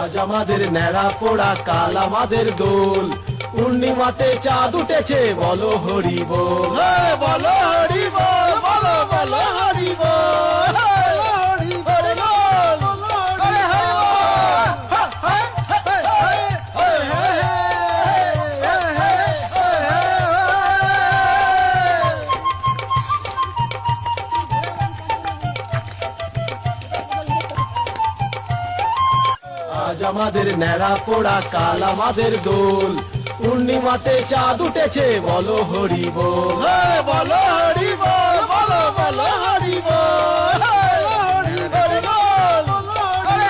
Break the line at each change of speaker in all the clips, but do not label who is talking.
আজ আমাদের ন্যাড়া পোড়া কাল আমাদের দোল, পূর্ণিমাতে চাঁদ উঠেছে বলো হরি বল, বলো হরি বল, বলো বলো হরি বল, হরি বল, হরি আজ আমাদের ন্যাড়া পোড়া কাল আমাদের দোল, পূর্ণিমাতে চাঁদ উঠেছে বলো হরি বল, বলো হরি বল, বলো বলো হরি বল, হরি বল, হরি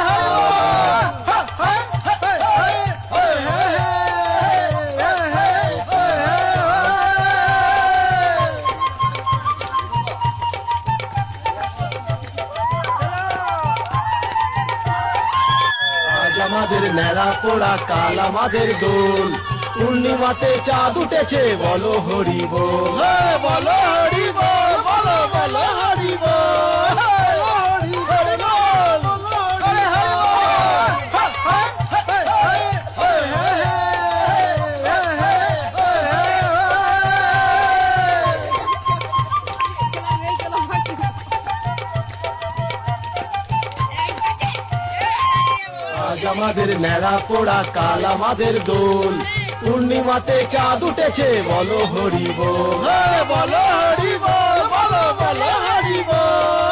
আজ আমাদের ন্যাড়া পোড়া কাল আমাদের দোল, পূর্ণিমাতে চাঁদ উঠেছে বলো হরি বল, বলো হরি বল, বলো বলো হরি বল, হরি বল, হরি আজ আমাদের ন্যাড়া পোড়া কাল আমাদের দোল, পূর্ণিমাতে চাঁদ উঠেছে বলো হরি বল, বলো হরি বল, বলো বলো হরি বল।